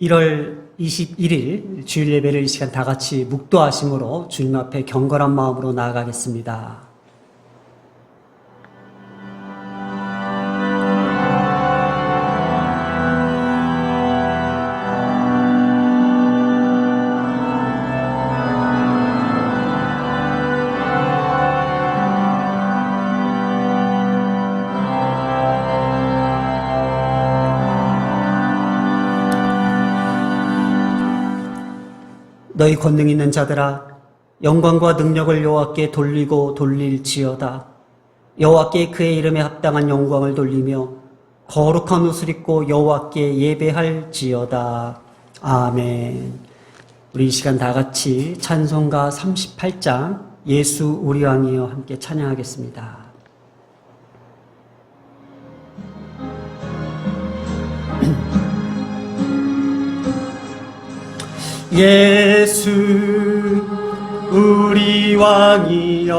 1월 21일 주일 예배를 이 시간 다 같이 묵도하심으로 주님 앞에 경건한 마음으로 나아가겠습니다. 너희 권능 있는 자들아, 영광과 능력을 여호와께 돌리고 돌릴지어다. 여호와께 그의 이름에 합당한 영광을 돌리며 거룩한 옷을 입고 여호와께 예배할지어다. 아멘. 우리 이 시간 다 같이 찬송가 38장 예수 우리 왕이여 함께 찬양하겠습니다. 예수 우리 왕이여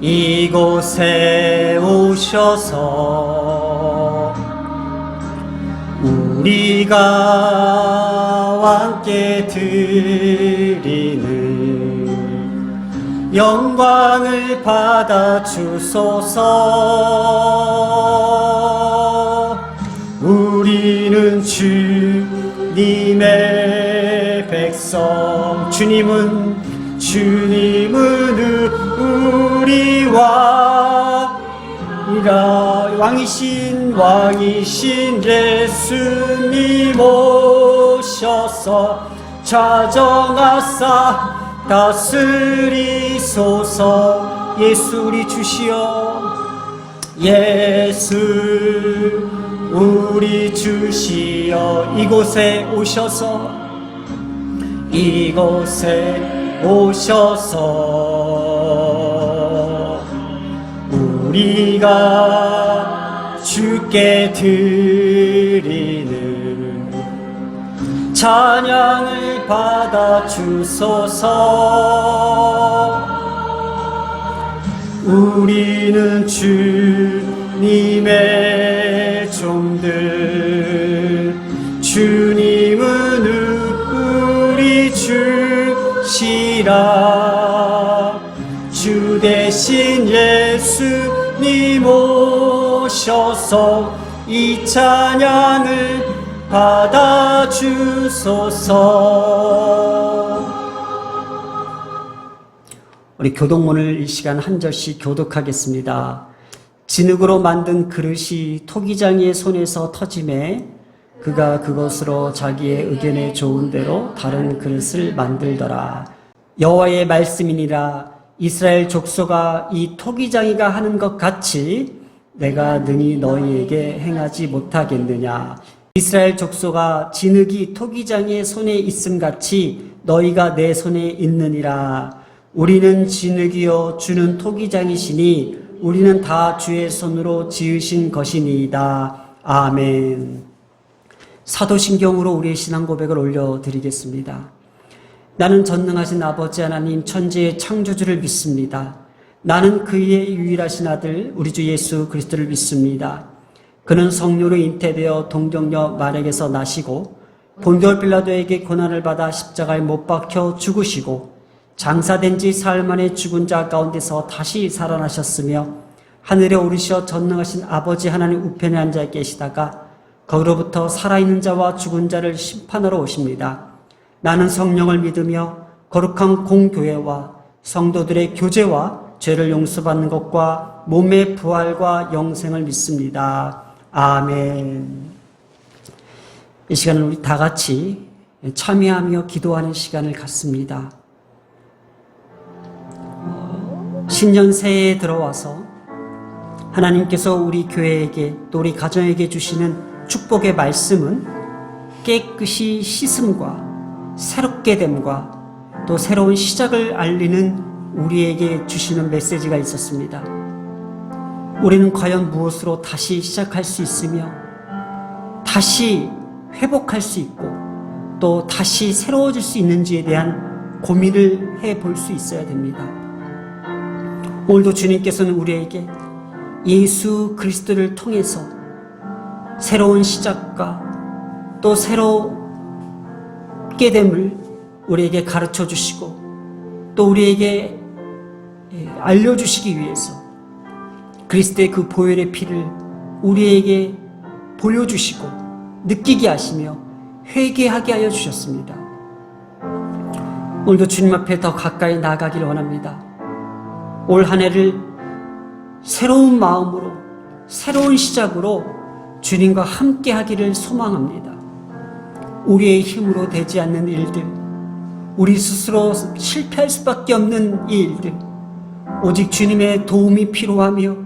이곳에 오셔서 우리가 왕께 드리는 영광을 받아 주소서. 우리는 주님의 백성, 주님은 우리 왕이라. 왕이신 예수님 오셔서 좌정하사 다스리소서. 예수 우리 주시여, 예수 우리 주시여 이곳에 오셔서 우리가 주께 드리는 찬양을 받아 주소서. 우리는 주님의 종들, 주님은 우리 주시라. 주 대신 예수님 오셔서 이 찬양을 받아 주소서. 우리 교독문을 이 시간 한 절씩 교독하겠습니다. 진흙으로 만든 그릇이 토기장이의 손에서 터짐에 그가 그것으로 자기의 의견에 좋은 대로 다른 그릇을 만들더라. 여호와의 말씀이니라. 이스라엘 족속아, 이 토기장이가 하는 것 같이 내가 능히 너희에게 행하지 못하겠느냐. 이스라엘 족속아, 진흙이 토기장이의 손에 있음 같이 너희가 내 손에 있느니라. 우리는 진흙이요 주는 토기장이시니 우리는 다 주의 손으로 지으신 것이니이다. 아멘. 사도신경으로 우리의 신앙 고백을 올려드리겠습니다. 나는 전능하신 아버지 하나님 천지의 창조주를 믿습니다. 나는 그의 유일하신 아들 우리 주 예수 그리스도를 믿습니다. 그는 성령으로 잉태되어 동정녀 마리아에게서 나시고 본디오 빌라도에게 고난을 받아 십자가에 못 박혀 죽으시고 장사된 지 사흘 만에 죽은 자 가운데서 다시 살아나셨으며 하늘에 오르시어 전능하신 아버지 하나님 우편에 앉아 계시다가 거기로부터 살아있는 자와 죽은 자를 심판하러 오십니다. 나는 성령을 믿으며 거룩한 공교회와 성도들의 교제와 죄를 용서받는 것과 몸의 부활과 영생을 믿습니다. 아멘. 이 시간은 우리 다 같이 참여하며 기도하는 시간을 갖습니다. 신년 새해에 들어와서 하나님께서 우리 교회에게 또 우리 가정에게 주시는 축복의 말씀은 깨끗이 씻음과 새롭게 됨과 또 새로운 시작을 알리는 우리에게 주시는 메시지가 있었습니다. 우리는 과연 무엇으로 다시 시작할 수 있으며 다시 회복할 수 있고 또 다시 새로워질 수 있는지에 대한 고민을 해볼 수 있어야 됩니다. 오늘도 주님께서는 우리에게 예수 그리스도를 통해서 새로운 시작과 또 새롭게 됨을 우리에게 가르쳐 주시고 또 우리에게 알려주시기 위해서 그리스도의 그 보혈의 피를 우리에게 보여주시고 느끼게 하시며 회개하게 하여 주셨습니다. 오늘도 주님 앞에 더 가까이 나아가기를 원합니다. 올 한 해를 새로운 마음으로 새로운 시작으로 주님과 함께 하기를 소망합니다. 우리의 힘으로 되지 않는 일들, 우리 스스로 실패할 수밖에 없는 이 일들, 오직 주님의 도움이 필요하며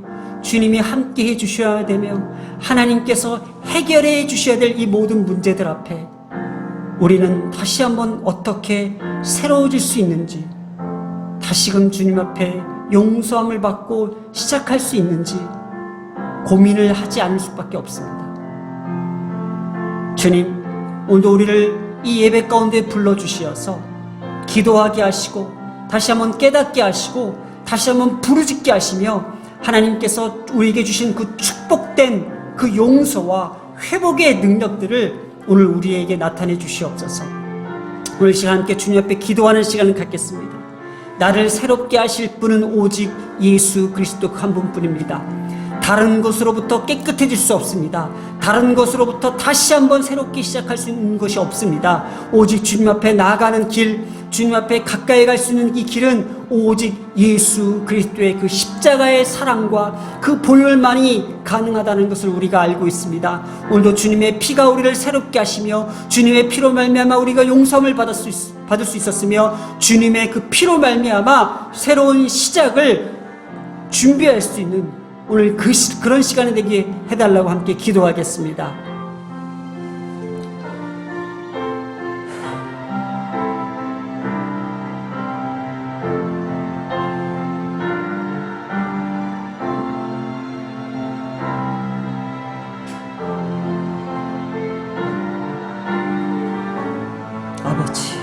주님이 함께 해주셔야 되며 하나님께서 해결해 주셔야 될 이 모든 문제들 앞에 우리는 다시 한번 어떻게 새로워질 수 있는지, 다시금 주님 앞에 용서함을 받고 시작할 수 있는지 고민을 하지 않을 수밖에 없습니다. 주님, 오늘도 우리를 이 예배 가운데 불러주시어서 기도하게 하시고 다시 한번 깨닫게 하시고 다시 한번 부르짖게 하시며 하나님께서 우리에게 주신 그 축복된 그 용서와 회복의 능력들을 오늘 우리에게 나타내 주시옵소서. 오늘 시간 함께 주님 앞에 기도하는 시간을 갖겠습니다. 나를 새롭게 하실 분은 오직 예수 그리스도 한 분뿐입니다. 다른 것으로부터 깨끗해질 수 없습니다. 다른 것으로부터 다시 한번 새롭게 시작할 수 있는 것이 없습니다. 오직 주님 앞에 나아가는 길, 주님 앞에 가까이 갈 수 있는 이 길은 오직 예수 그리스도의 그 십자가의 사랑과 그 보혈만이 가능하다는 것을 우리가 알고 있습니다. 오늘도 주님의 피가 우리를 새롭게 하시며 주님의 피로 말미암아 우리가 용서함을 받을 수 있었으며 주님의 그 피로 말미암아 새로운 시작을 준비할 수 있는 오늘 그런 시간이 되게 해달라고 함께 기도하겠습니다. 아버지,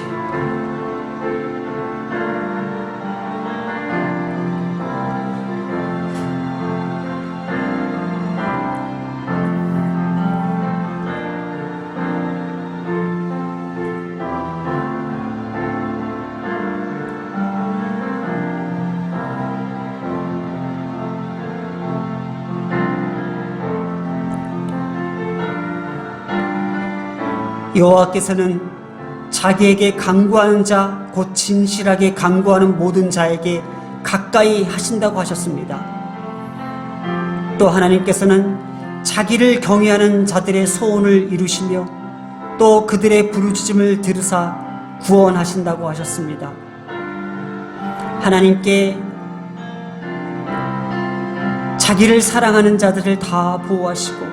여호와께서는 자기에게 간구하는 자, 곧 진실하게 간구하는 모든 자에게 가까이 하신다고 하셨습니다. 또 하나님께서는 자기를 경외하는 자들의 소원을 이루시며 또 그들의 부르짖음을 들으사 구원하신다고 하셨습니다. 하나님께 자기를 사랑하는 자들을 다 보호하시고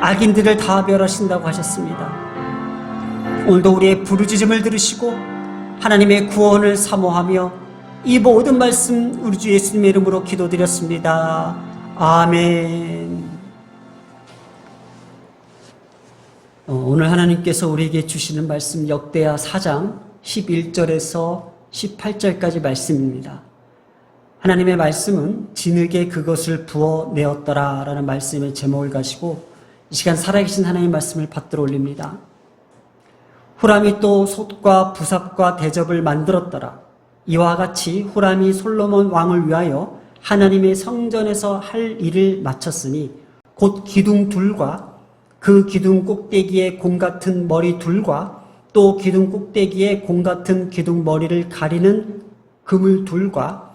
악인들을 다 멸하신다고 하셨습니다. 오늘도 우리의 부르짖음을 들으시고 하나님의 구원을 사모하며 이 모든 말씀 우리 주 예수님의 이름으로 기도드렸습니다. 아멘. 오늘 하나님께서 우리에게 주시는 말씀 역대하 4장 11절에서 18절까지 말씀입니다. 하나님의 말씀은 진흙에 그것을 부어내었더라 라는 말씀의 제목을 가지고 이 시간 살아계신 하나님의 말씀을 받들어 올립니다. 후람이 또 솥과 부삽과 대접을 만들었더라. 이와 같이 후람이 솔로몬 왕을 위하여 하나님의 성전에서 할 일을 마쳤으니 곧 기둥 둘과 그 기둥 꼭대기에 공 같은 머리 둘과 또 기둥 꼭대기에 공 같은 기둥 머리를 가리는 그물 둘과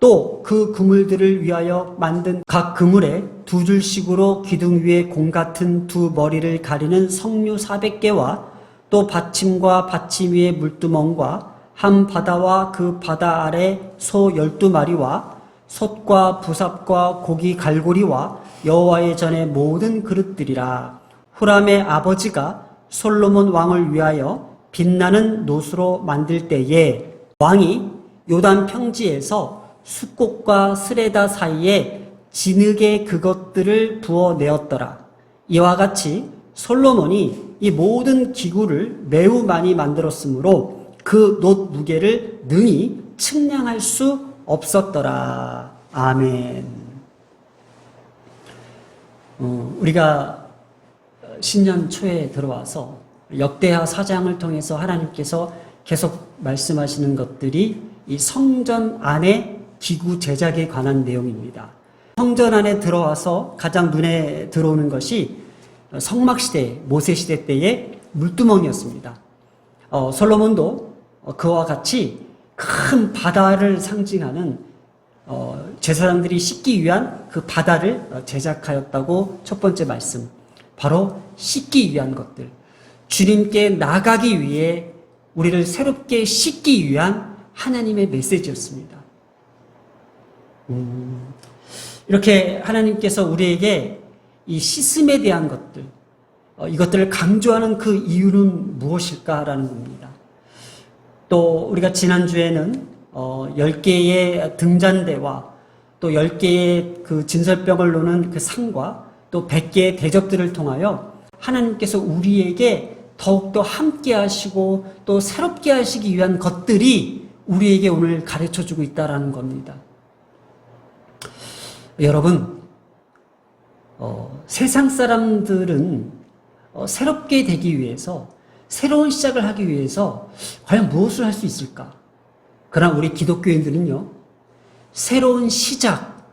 또 그 그물들을 위하여 만든 각 그물에 두 줄씩으로 기둥 위에 공 같은 두 머리를 가리는 석류 400개와 또 받침과 받침 위에 물두멍과 한 바다와 그 바다 아래 소 12마리와 솥과 부삽과 고기 갈고리와 여호와의 전의 모든 그릇들이라. 후람의 아버지가 솔로몬 왕을 위하여 빛나는 놋으로 만들 때에 왕이 요단 평지에서 숫꽃과 스레다 사이에 진흙에 그것들을 부어내었더라. 이와 같이 솔로몬이 이 모든 기구를 매우 많이 만들었으므로 그 놋 무게를 능히 측량할 수 없었더라. 아멘. 우리가 신년 초에 들어와서 역대하 4장을 통해서 하나님께서 계속 말씀하시는 것들이 이 성전 안의 기구 제작에 관한 내용입니다. 성전 안에 들어와서 가장 눈에 들어오는 것이 성막시대, 모세시대 때의 물두멍이었습니다. 솔로몬도 그와 같이 큰 바다를 상징하는 제사장들이 씻기 위한 그 바다를 제작하였다고 첫 번째 말씀. 바로 씻기 위한 것들. 주님께 나가기 위해 우리를 새롭게 씻기 위한 하나님의 메시지였습니다. 이렇게 하나님께서 우리에게 이 씻음에 대한 것들, 이것들을 강조하는 그 이유는 무엇일까라는 겁니다. 또 우리가 지난주에는 10개의 등잔대와 또 10개의 그 진설병을 놓는 그 상과 또 100개의 대접들을 통하여 하나님께서 우리에게 더욱더 함께 하시고 또 새롭게 하시기 위한 것들이 우리에게 오늘 가르쳐주고 있다는 겁니다. 여러분, 세상 사람들은 새롭게 되기 위해서, 새로운 시작을 하기 위해서 과연 무엇을 할 수 있을까? 그러나 우리 기독교인들은요, 새로운 시작,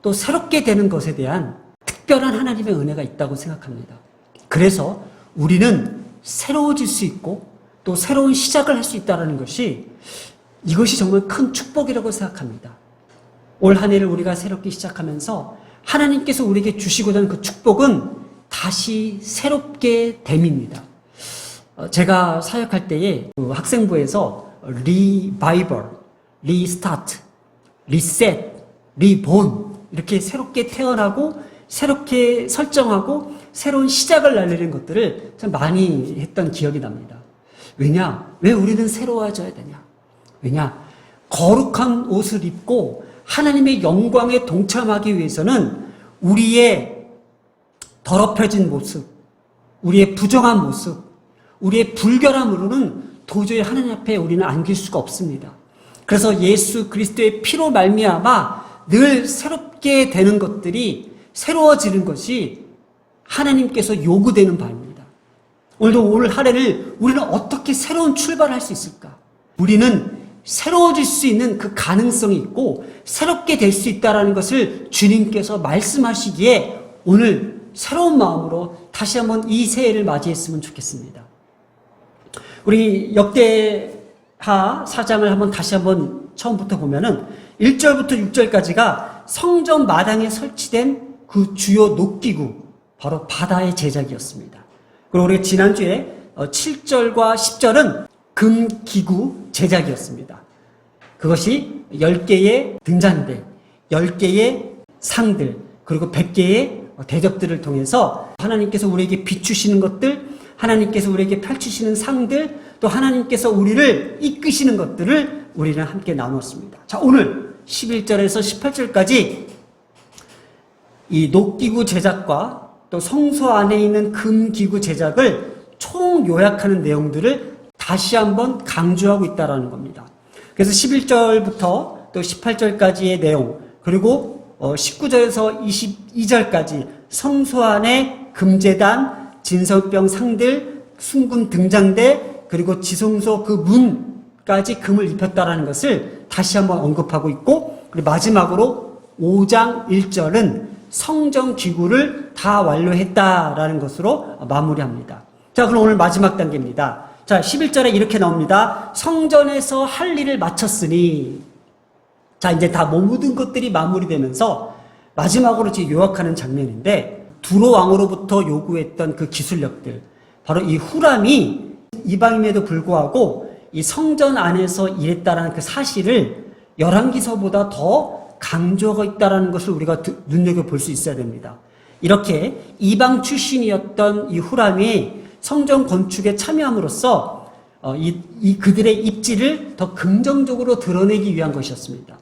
또 새롭게 되는 것에 대한 특별한 하나님의 은혜가 있다고 생각합니다. 그래서 우리는 새로워질 수 있고 또 새로운 시작을 할 수 있다는 것이, 이것이 정말 큰 축복이라고 생각합니다. 올 한 해를 우리가 새롭게 시작하면서 하나님께서 우리에게 주시고자 하는 그 축복은 다시 새롭게 됨입니다. 제가 사역할 때에 그 학생부에서 리바이벌, 리스타트, 리셋, 리본, 이렇게 새롭게 태어나고 새롭게 설정하고 새로운 시작을 날리는 것들을 참 많이 했던 기억이 납니다. 왜냐? 왜 우리는 새로워져야 되냐? 왜냐? 거룩한 옷을 입고 하나님의 영광에 동참하기 위해서는 우리의 더럽혀진 모습, 우리의 부정한 모습, 우리의 불결함으로는 도저히 하나님 앞에 우리는 안길 수가 없습니다. 그래서 예수 그리스도의 피로 말미암아 늘 새롭게 되는 것들이, 새로워지는 것이 하나님께서 요구되는 바입니다. 오늘도 올 한 해를 우리는 어떻게 새로운 출발을 할 수 있을까? 우리는 새로워질 수 있는 그 가능성이 있고 새롭게 될 수 있다는 것을 주님께서 말씀하시기에 오늘 새로운 마음으로 다시 한번 이 새해를 맞이했으면 좋겠습니다. 우리 역대하 4장을 다시 한번 처음부터 보면은 1절부터 6절까지가 성전 마당에 설치된 그 주요 녹기구, 바로 바다의 제작이었습니다. 그리고 우리가 지난주에 7절과 10절은 금기구 제작이었습니다. 그것이 10개의 등잔대, 10개의 상들, 그리고 100개의 대접들을 통해서 하나님께서 우리에게 비추시는 것들, 하나님께서 우리에게 펼치시는 상들, 또 하나님께서 우리를 이끄시는 것들을 우리는 함께 나눴습니다. 자, 오늘 11절에서 18절까지 이 녹기구 제작과 또 성소 안에 있는 금기구 제작을 총 요약하는 내용들을 다시 한번 강조하고 있다는 겁니다. 그래서 11절부터 또 18절까지의 내용, 그리고 19절에서 22절까지 성소 안에 금제단, 진설병 상들, 순금 등장대, 그리고 지성소 그 문까지 금을 입혔다라는 것을 다시 한번 언급하고 있고, 그리고 마지막으로 5장 1절은 성전 기구를 다 완료했다라는 것으로 마무리합니다. 자, 그럼 오늘 마지막 단계입니다. 자, 11절에 이렇게 나옵니다. 성전에서 할 일을 마쳤으니. 자, 이제 다 모든 것들이 마무리되면서 마지막으로 지금 요약하는 장면인데, 두로 왕으로부터 요구했던 그 기술력들, 바로 이 후람이 이방임에도 불구하고 이 성전 안에서 일했다라는 그 사실을 열왕기서보다 더 강조하고 있다는 것을 우리가 눈여겨볼 수 있어야 됩니다. 이렇게 이방 출신이었던 이 후람이 성전 건축에 참여함으로써 그들의 입지를 더 긍정적으로 드러내기 위한 것이었습니다.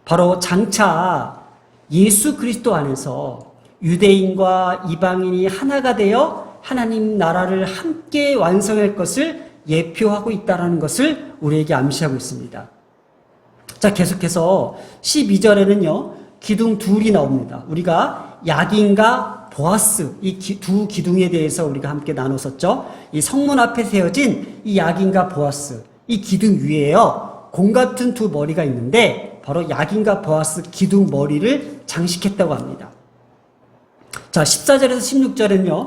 바로 장차 예수 그리스도 안에서 유대인과 이방인이 하나가 되어 하나님 나라를 함께 완성할 것을 예표하고 있다는 것을 우리에게 암시하고 있습니다. 자, 계속해서 12절에는요, 기둥 둘이 나옵니다. 우리가 야긴과 보아스 이 두 기둥에 대해서 우리가 함께 나눴었죠. 이 성문 앞에 세워진 이 야긴과 보아스 이 기둥 위에요. 공 같은 두 머리가 있는데 바로 야긴과 보아스 기둥 머리를 장식했다고 합니다. 자, 14절에서 16절은요.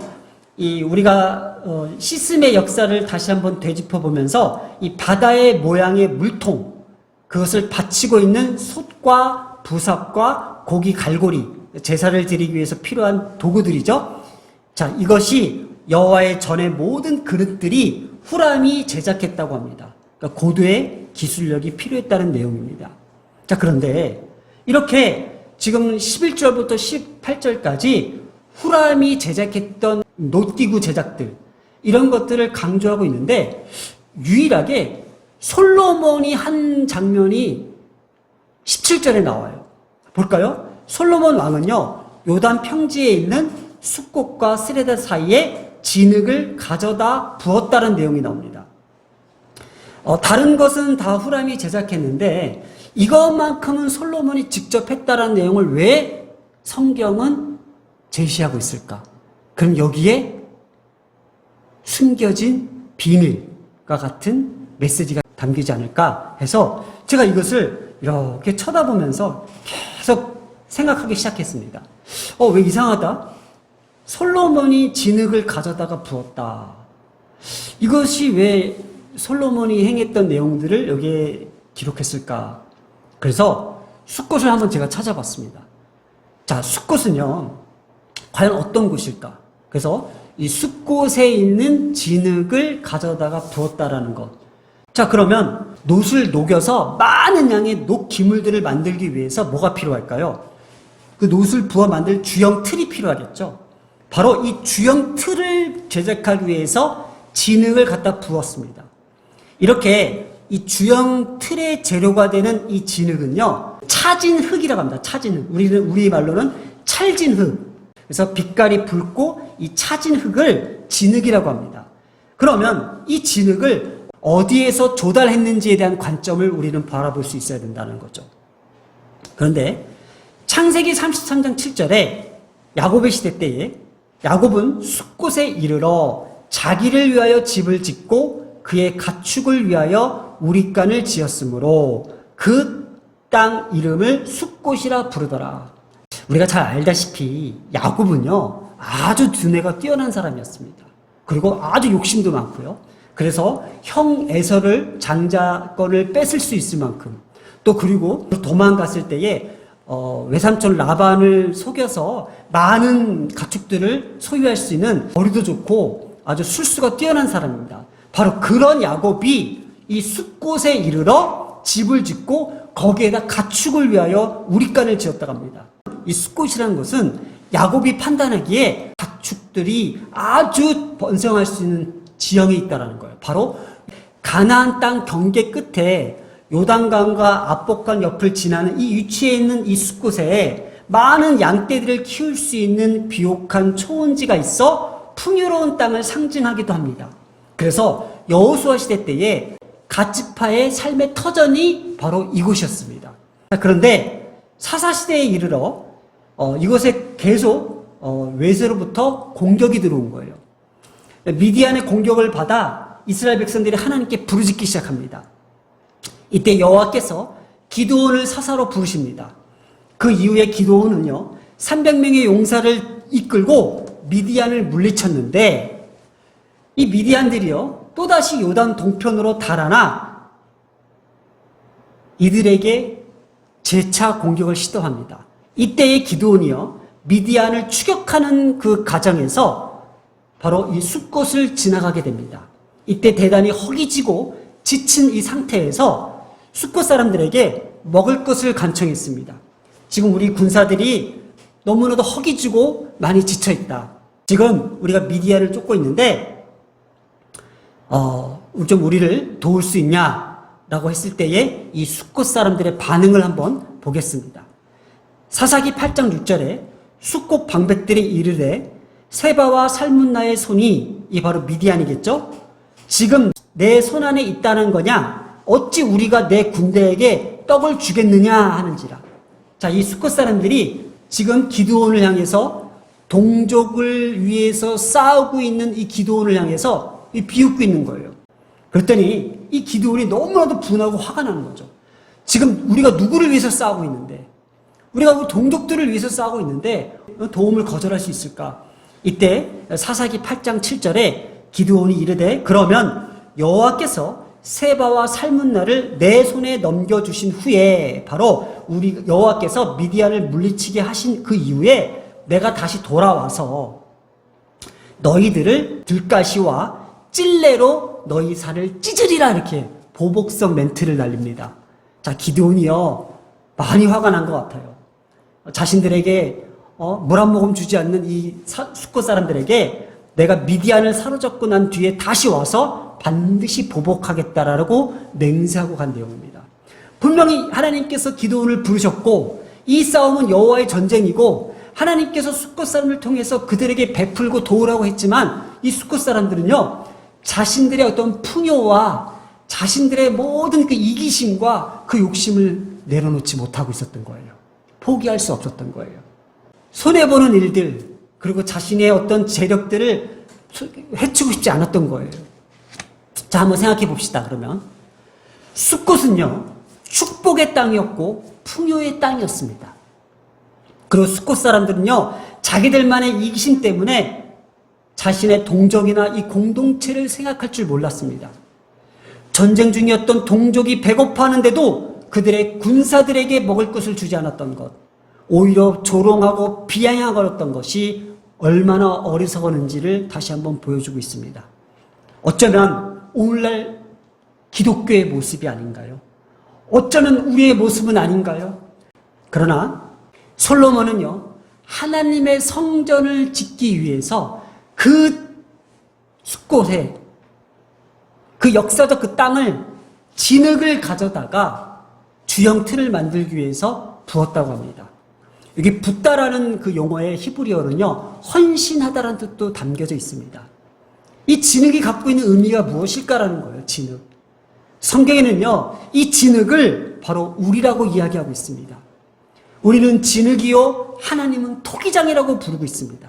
이 우리가 시스의 역사를 다시 한번 되짚어 보면서 이 바다의 모양의 물통 그것을 받치고 있는 솥과 부삽과 고기 갈고리 제사를 드리기 위해서 필요한 도구들이죠. 자, 이것이 여호와의 전의 모든 그릇들이 후람이 제작했다고 합니다. 그러니까 고도의 기술력이 필요했다는 내용입니다. 자, 그런데 이렇게 지금 11절부터 18절까지 후람이 제작했던 놋기구 제작들 이런 것들을 강조하고 있는데 유일하게 솔로몬이 한 장면이 17절에 나와요. 볼까요? 솔로몬 왕은요 요단 평지에 있는 숫꽃과 스레다 사이에 진흙을 가져다 부었다는 내용이 나옵니다. 다른 것은 다 후람이 제작했는데 이것만큼은 솔로몬이 직접 했다는 내용을 왜 성경은 제시하고 있을까? 그럼 여기에 숨겨진 비밀과 같은 메시지가 담기지 않을까 해서 제가 이것을 이렇게 쳐다보면서 계속 생각하기 시작했습니다. 왜 이상하다? 솔로몬이 진흙을 가져다가 부었다. 이것이 왜 솔로몬이 행했던 내용들을 여기에 기록했을까? 그래서 숫꽃을 한번 제가 찾아봤습니다. 자, 숫꽃은요 과연 어떤 곳일까? 그래서 이 숫꽃에 있는 진흙을 가져다가 부었다라는 것. 자, 그러면 놋을 녹여서 많은 양의 놋 기물들을 만들기 위해서 뭐가 필요할까요? 그 놋을 부어 만들 주형 틀이 필요하겠죠. 바로 이 주형 틀을 제작하기 위해서 진흙을 갖다 부었습니다. 이렇게 이 주형 틀의 재료가 되는 이 진흙은요, 차진 흙이라고 합니다. 차진 흙. 우리 말로는 찰진 흙. 그래서 빛깔이 붉고 이 차진 흙을 진흙이라고 합니다. 그러면 이 진흙을 어디에서 조달했는지에 대한 관점을 우리는 바라볼 수 있어야 된다는 거죠. 그런데 창세기 33장 7절에 야곱의 시대 때에 야곱은 숫곳에 이르러 자기를 위하여 집을 짓고 그의 가축을 위하여 우릿간을 지었으므로 그 땅 이름을 숫곳이라 부르더라. 우리가 잘 알다시피 야곱은요 아주 두뇌가 뛰어난 사람이었습니다. 그리고 아주 욕심도 많고요. 그래서 형 에서를 장자권을 뺏을 수 있을 만큼 또 그리고 도망갔을 때에 외삼촌 라반을 속여서 많은 가축들을 소유할 수 있는 머리도 좋고 아주 술수가 뛰어난 사람입니다. 바로 그런 야곱이 이 숫곳에 이르러 집을 짓고 거기에다 가축을 위하여 우릿간을 지었다고 합니다. 이 숫곳이라는 것은 야곱이 판단하기에 가축들이 아주 번성할 수 있는 지형이 있다는 거예요. 바로 가나안 땅 경계 끝에 요단강과 압복강 옆을 지나는 이 위치에 있는 이 숫곳에 많은 양떼들을 키울 수 있는 비옥한 초원지가 있어 풍요로운 땅을 상징하기도 합니다. 그래서 여호수아 시대 때에 갓지파의 삶의 터전이 바로 이곳이었습니다. 그런데 사사시대에 이르러 이곳에 계속 외세로부터 공격이 들어온 거예요. 미디안의 공격을 받아 이스라엘 백성들이 하나님께 부르짖기 시작합니다. 이때 여호와께서 기드온을 사사로 부르십니다. 그 이후에 기드온은요 300명의 용사를 이끌고 미디안을 물리쳤는데 이 미디안들이요 또다시 요단 동편으로 달아나 이들에게 재차 공격을 시도합니다. 이때의 기드온이요 미디안을 추격하는 그 과정에서 바로 이 숫곳을 지나가게 됩니다. 이때 대단히 허기지고 지친 이 상태에서 숫곳 사람들에게 먹을 것을 간청했습니다. 지금 우리 군사들이 너무나도 허기지고 많이 지쳐있다. 지금 우리가 미디안을 쫓고 있는데 좀 우리를 도울 수 있냐라고 했을 때에 이 숫곳 사람들의 반응을 한번 보겠습니다. 사사기 8장 6절에 숫곳 방백들이 이르되 세바와 살문나의 손이 이 바로 미디안이겠죠? 지금 내 손 안에 있다는 거냐? 어찌 우리가 내 군대에게 떡을 주겠느냐 하는지라. 자, 이 숫곳 사람들이 지금 기드온을 향해서 동족을 위해서 싸우고 있는 이 기드온을 향해서 비웃고 있는 거예요. 그랬더니 이 기드온이 너무나도 분하고 화가 나는 거죠. 지금 우리가 누구를 위해서 싸우고 있는데, 우리가 그 동족들을 위해서 싸우고 있는데 도움을 거절할 수 있을까? 이때 사사기 8장 7절에 기드온이 이르되 그러면 여호와께서 세바와 살문나를 내 손에 넘겨주신 후에, 바로 우리 여호와께서 미디안을 물리치게 하신 그 이후에 내가 다시 돌아와서 너희들을 들가시와 찔레로 너희 살을 찢으리라, 이렇게 보복성 멘트를 날립니다. 자, 기드온이요 많이 화가 난 것 같아요. 자신들에게 물 한 모금 주지 않는 이 숫곳 사람들에게 내가 미디안을 사로잡고 난 뒤에 다시 와서 반드시 보복하겠다라고 맹세하고 간 내용입니다. 분명히 하나님께서 기드온을 부르셨고 이 싸움은 여호와의 전쟁이고 하나님께서 숫곳 사람을 통해서 그들에게 베풀고 도우라고 했지만 이 숫곳 사람들은요 자신들의 어떤 풍요와 자신들의 모든 그 이기심과 그 욕심을 내려놓지 못하고 있었던 거예요. 포기할 수 없었던 거예요. 손해보는 일들, 그리고 자신의 어떤 재력들을 해치고 싶지 않았던 거예요. 자, 한번 생각해 봅시다. 그러면 숫곳은요 축복의 땅이었고 풍요의 땅이었습니다. 그리고 숫곳 사람들은요 자기들만의 이기심 때문에 자신의 동족이나 이 공동체를 생각할 줄 몰랐습니다. 전쟁 중이었던 동족이 배고파하는데도 그들의 군사들에게 먹을 것을 주지 않았던 것, 오히려 조롱하고 비아냥거렸던 것이 얼마나 어리석었는지를 다시 한번 보여주고 있습니다. 어쩌면 오늘날 기독교의 모습이 아닌가요? 어쩌면 우리의 모습은 아닌가요? 그러나 솔로몬은요 하나님의 성전을 짓기 위해서 그 숫곳에 그 역사적 그 땅을 진흙을 가져다가 주형 틀을 만들기 위해서 부었다고 합니다. 여기 붓다라는 그 용어의 히브리어는요 헌신하다라는 뜻도 담겨져 있습니다. 이 진흙이 갖고 있는 의미가 무엇일까라는 거예요. 진흙. 성경에는요 이 진흙을 바로 우리라고 이야기하고 있습니다. 우리는 진흙이요 하나님은 토기장이라고 부르고 있습니다.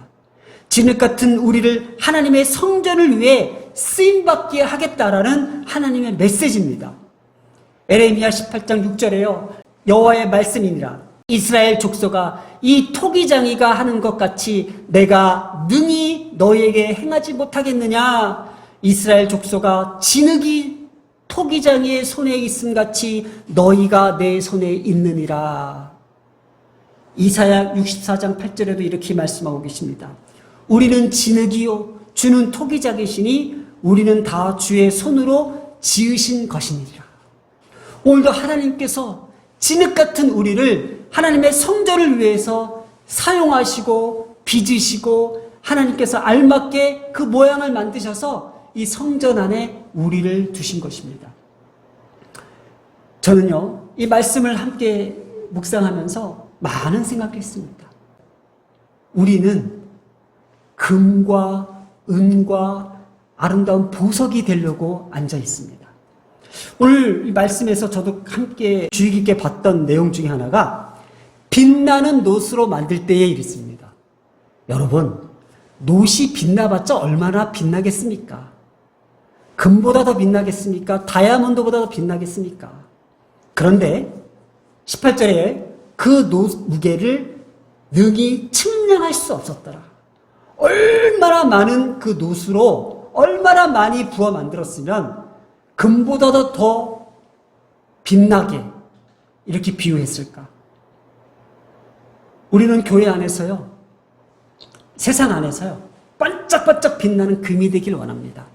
진흙 같은 우리를 하나님의 성전을 위해 쓰임받게 하겠다라는 하나님의 메시지입니다. 에레미야 18장 6절에요 여호와의 말씀이니라 이스라엘 족속아 이 토기장이가 하는 것 같이 내가 능히 너희에게 행하지 못하겠느냐. 이스라엘 족속아 진흙이 토기장이의 손에 있음 같이 너희가 내 손에 있느니라. 이사야 64장 8절에도 이렇게 말씀하고 계십니다. 우리는 진흙이요 주는 토기장이시니 우리는 다 주의 손으로 지으신 것이니라. 오늘도 하나님께서 진흙 같은 우리를 하나님의 성전을 위해서 사용하시고 빚으시고 하나님께서 알맞게 그 모양을 만드셔서 이 성전 안에 우리를 두신 것입니다. 저는요 이 말씀을 함께 묵상하면서 많은 생각을 했습니다. 우리는 금과 은과 아름다운 보석이 되려고 앉아 있습니다. 오늘 이 말씀에서 저도 함께 주의 깊게 봤던 내용 중에 하나가 빛나는 놋으로 만들 때의 일이 있습니다. 여러분, 놋이 빛나봤자 얼마나 빛나겠습니까? 금보다 더 빛나겠습니까? 다이아몬드보다 더 빛나겠습니까? 그런데 18절에 그 놋 무게를 능히 측량할 수 없었더라. 얼마나 많은 그 놋으로 얼마나 많이 부어 만들었으면 금보다도 더 빛나게 이렇게 비유했을까? 우리는 교회 안에서요, 세상 안에서요, 반짝반짝 빛나는 금이 되길 원합니다.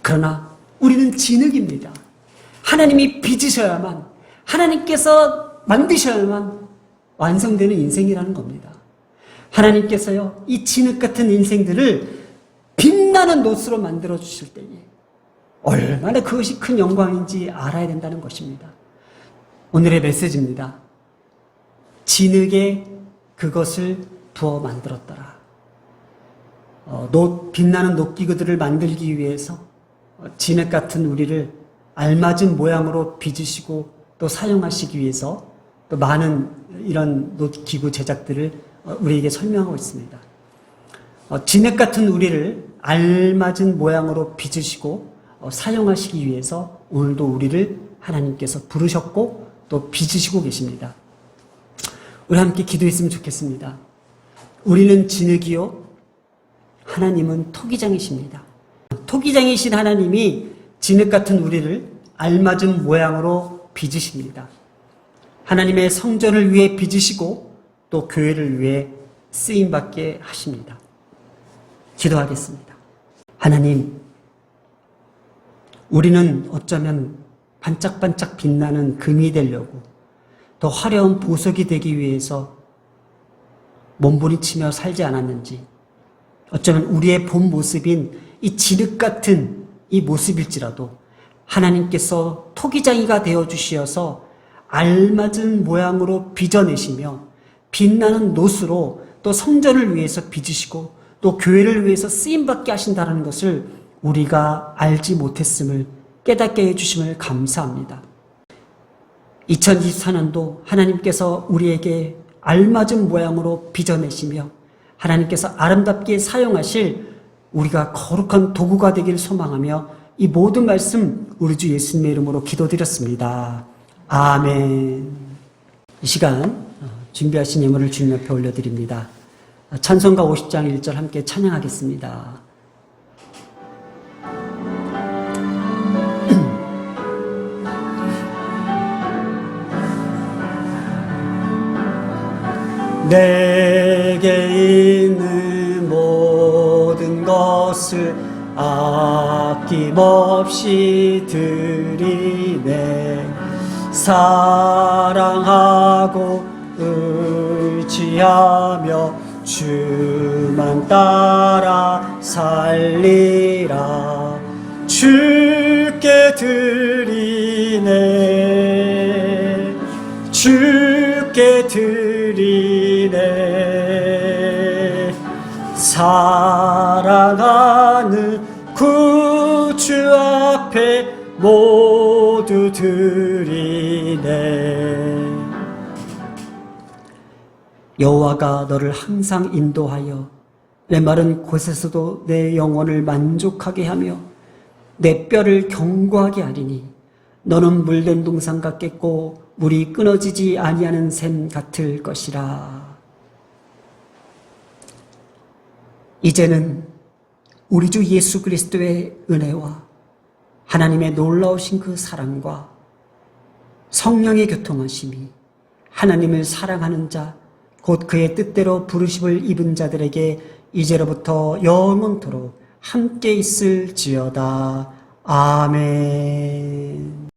그러나 우리는 진흙입니다. 하나님이 빚으셔야만, 하나님께서 만드셔야만 완성되는 인생이라는 겁니다. 하나님께서요, 이 진흙 같은 인생들을 빛나는 놋으로 만들어 주실 때에 얼마나 그것이 큰 영광인지 알아야 된다는 것입니다. 오늘의 메시지입니다. 진흙에 그것을 부어 만들었더라. 빛나는 놋기구들을 만들기 위해서 진흙 같은 우리를 알맞은 모양으로 빚으시고 또 사용하시기 위해서 또 많은 이런 노트기구 제작들을 우리에게 설명하고 있습니다. 진흙 같은 우리를 알맞은 모양으로 빚으시고 사용하시기 위해서 오늘도 우리를 하나님께서 부르셨고 또 빚으시고 계십니다. 우리 함께 기도했으면 좋겠습니다. 우리는 진흙이요, 하나님은 토기장이십니다. 토기장이신 하나님이 진흙 같은 우리를 알맞은 모양으로 빚으십니다. 하나님의 성전을 위해 빚으시고 또 교회를 위해 쓰임받게 하십니다. 기도하겠습니다. 하나님, 우리는 어쩌면 반짝반짝 빛나는 금이 되려고 더 화려한 보석이 되기 위해서 몸부림치며 살지 않았는지, 어쩌면 우리의 본 모습인 이 진흙 같은 이 모습일지라도 하나님께서 토기장이가 되어주시어서 알맞은 모양으로 빚어내시며 빛나는 놋으로 또 성전을 위해서 빚으시고 또 교회를 위해서 쓰임받게 하신다는 것을 우리가 알지 못했음을 깨닫게 해주심을 감사합니다. 2024년도 하나님께서 우리에게 알맞은 모양으로 빚어내시며 하나님께서 아름답게 사용하실 우리가 거룩한 도구가 되길 소망하며 이 모든 말씀 우리 주 예수님의 이름으로 기도드렸습니다. 아멘. 이 시간 준비하신 예물을 주님 옆에 올려드립니다. 찬송가 50장 1절 함께 찬양하겠습니다. 내게 있는 모든 것을 아낌없이 드리네. 사랑하고 의지하며 주만 따라 살리라. 주께 드리네. 주께 드리네. 사랑하는 구주 앞에 모두 드리네. 여호와가 너를 항상 인도하여 메마른 곳에서도 내 영혼을 만족하게 하며 내 뼈를 견고하게 하리니 너는 물된 동산 같겠고 물이 끊어지지 아니하는 샘 같을 것이라. 이제는 우리 주 예수 그리스도의 은혜와 하나님의 놀라우신 그 사랑과 성령의 교통하심이 하나님을 사랑하는 자 곧 그의 뜻대로 부르심을 입은 자들에게 이제로부터 영원토록 함께 있을지어다. 아멘.